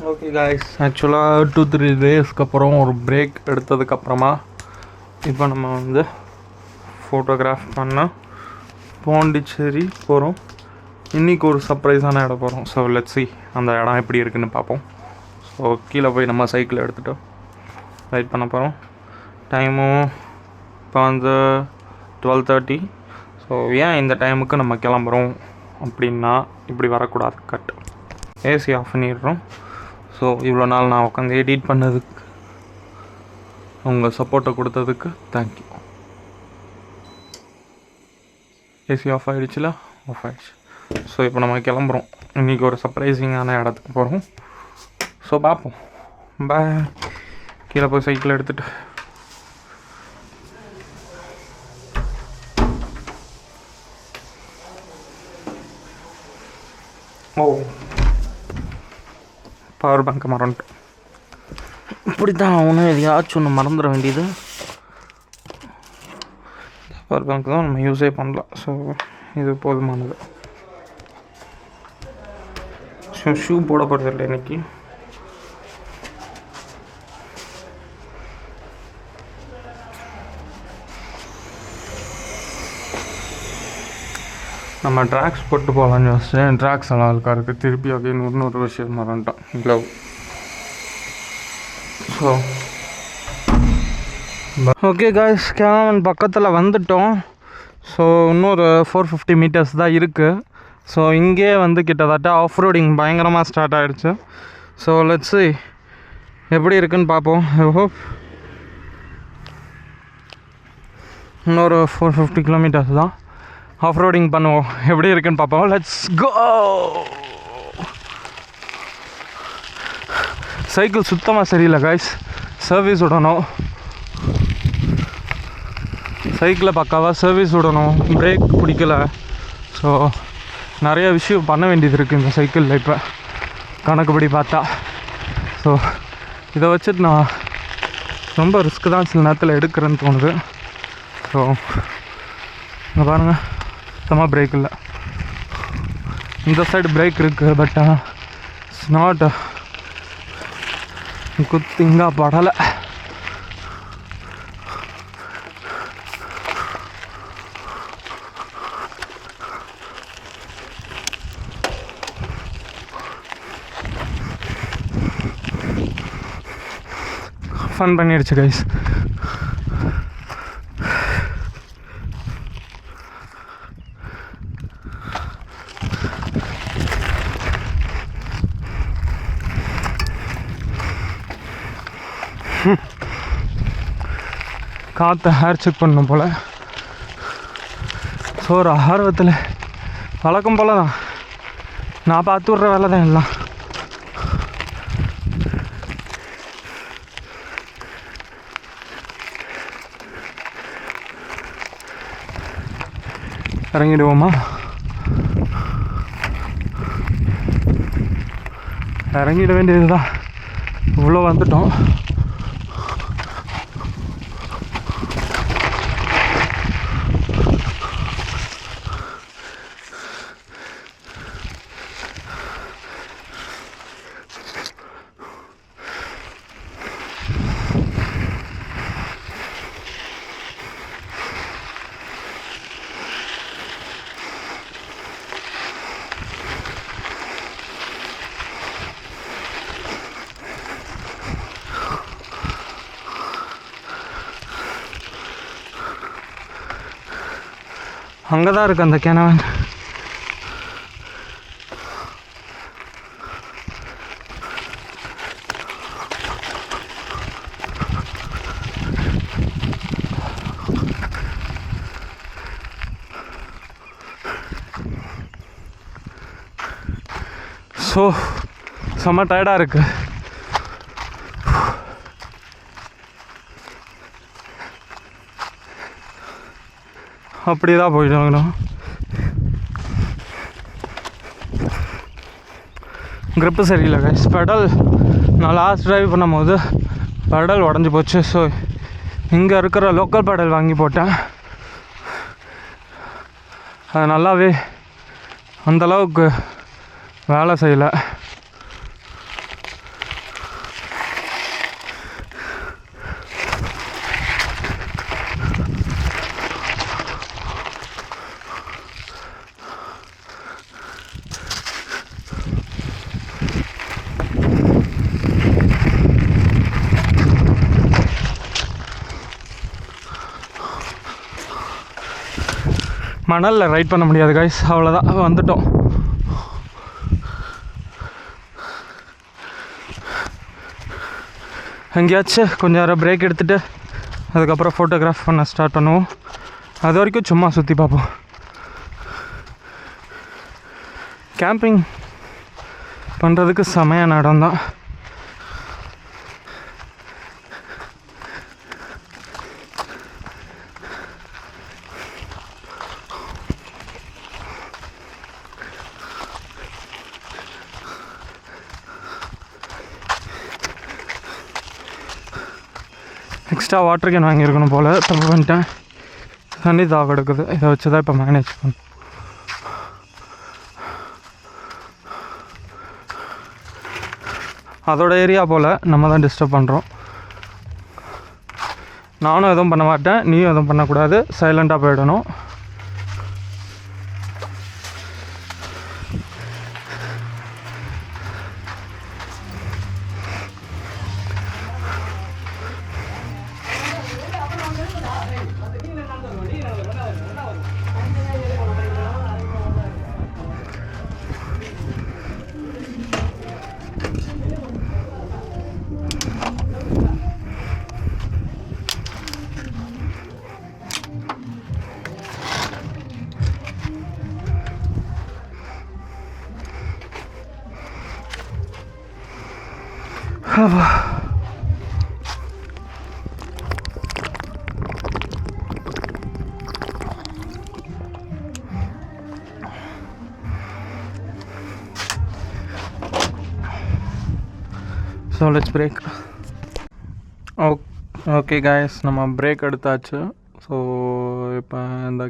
Okay guys, ஆக்சுவலாக 2-3 டேஸ்க்கு அப்புறம் ஒரு பிரேக் எடுத்ததுக்கப்புறமா இப்போ நம்ம வந்து ஃபோட்டோகிராஃப் பண்ண பாண்டிச்சேரி போகிறோம். இன்றைக்கி ஒரு சர்ப்ரைஸான இடம் போகிறோம். ஸோ லெட்ஸ் see அந்த இடம் எப்படி இருக்குதுன்னு பார்ப்போம். ஸோ கீழே போய் நம்ம சைக்கிள் எடுத்துகிட்டு ரைட் பண்ண போகிறோம். டைமும் இப்போ வந்து 12:30. ஸோ ஏன் இந்த டைமுக்கு நம்ம கிளம்புறோம் அப்படின்னா, இப்படி வரக்கூடாது, கட் ஏசி ஆஃப் பண்ணிடுறோம். ஸோ இவ்வளோ நாள் நான் உட்காந்து எடிட் பண்ணதுக்கு, உங்கள் சப்போர்ட்டை கொடுத்ததுக்கு தேங்க்யூ. ஏசி ஆஃப் ஆகிடுச்சுல, ஆஃப் ஆகிடுச்சு. ஸோ இப்போ நம்ம கிளம்புறோம். இன்றைக்கி ஒரு சர்ப்ரைசிங்கான இடத்துக்கு போகிறோம். ஸோ பார்ப்போம். பாய். கீழே போய் சைக்கிள் எடுத்துகிட்டு பவர் பேங்க்கை மறந்துட்டோம். இப்படி தான் அவனும் எதையாச்சும் ஒன்று மறந்துட வேண்டியது. பவர் பேங்க் தான் நம்ம யூஸே பண்ணலாம். ஸோ இது போதுமானது. ஷூ போட போகிறதில்லை இன்றைக்கி. நம்ம ட்ராக்ஸ் போட்டு போகலான்னு யோசிச்சேன். ட்ராக்ஸ் எல்லாம் அழுக்காக இருக்குது. திருப்பி அகைன் இன்னொரு விஷயம் மறந்துட்டோம், க்ளவ். ஸோ ஓகே காய்ஸ், கேமன் பக்கத்தில் வந்துட்டோம். ஸோ இன்னொரு 450 மீட்டர்ஸ் தான் இருக்குது. ஸோ இங்கே வந்து கிட்டத்தட்ட ஆஃப் ரோடிங் பயங்கரமாக ஸ்டார்ட் ஆகிடுச்சு. ஸோ லெட்ஸ் see எப்படி இருக்குன்னு பார்ப்போம். ஐ ஹோப் இன்னொரு 450 கிலோமீட்டர்ஸ் தான் ஆஃப் ரோடிங் பண்ணுவோம். எப்படி இருக்குன்னு பார்ப்போம். Let's go. சைக்கிள் சுத்தமாக சரியில்லை காய்ஸ், சர்வீஸ் விடணும். சைக்கிளை பக்காவாக சர்வீஸ் விடணும். பிரேக் பிடிக்கல. ஸோ நிறைய விஷயம் பண்ண வேண்டியது இருக்குது இந்த சைக்கிளில் இப்போ கணக்குப்படி பார்த்தா. ஸோ இதை வச்சுட்டு நான் ரொம்ப ரிஸ்க்கு தான் சில நேரத்தில் எடுக்கிறேன்னு தோணுது. ஸோ இங்கே பாருங்கள், சுத்தமாக பிரேக் இல்லை. இந்த சைடு பிரேக் இருக்குது, பட் இட்ஸ் நாட் குத்திங்கா படலை. ஃபன் பண்ணிடுச்சு கைஸ். காற்றை ஹேர் செக் பண்ணணும் போல். ஸோ ஒரு ஆர்வத்தில் வழக்கம் போல் தான் நான் பார்த்து விட்ற வேலை தான் எல்லாம். இறங்கிடுவோமா? இறங்கிட வேண்டியது தான். இவ்வளோ வந்துட்டோம். அங்கே தான் இருக்குது அந்த கேனவன். ஸோ செம்ம டயர்டாக இருக்குது. அப்படி தான் போயிட்டு வாங்கணும். க்ரிப்பு சரியில்லை கைஸ். பெடல் நான் லாஸ்ட் ட்ரைவ் பண்ணும்போது பெடல் உடஞ்சி போச்சு. ஸோ இங்கே இருக்கிற லோக்கல் பெடல் வாங்கி போட்டேன். அது நல்லாவே அந்தளவுக்கு வேலை செய்யலை. மணலில் ரைட் பண்ண முடியாது கைஸ், அவ்வளோதான், வந்துட்டோம். எங்கேயாச்சும் கொஞ்சம் நேரம் பிரேக் எடுத்துகிட்டு அதுக்கப்புறம் ஃபோட்டோகிராஃப் பண்ண ஸ்டார்ட் பண்ணுவோம். அது வரைக்கும் சும்மா சுற்றி பார்ப்போம். கேம்பிங் பண்ணுறதுக்கு செமையான இடம் தான். எக்ஸ்ட்ரா வாட்டர் கேன் வாங்கியிருக்கணும் போல், தப்பு பண்ணிட்டேன். தண்ணி தாக எடுக்குது, இதை வச்சு தான் இப்போ மேனேஜ் பண்ணும். அதோட ஏரியா போல் நம்ம தான் டிஸ்டர்ப் பண்ணுறோம். நானும் எதுவும் பண்ண மாட்டேன், நீயும் எதுவும் பண்ணக்கூடாது, சைலண்ட்டாக போயிடணும். So let's break. Okay guys, நம்ம பிரேக் எடுத்தாச்சு. ஸோ இப்போ இந்த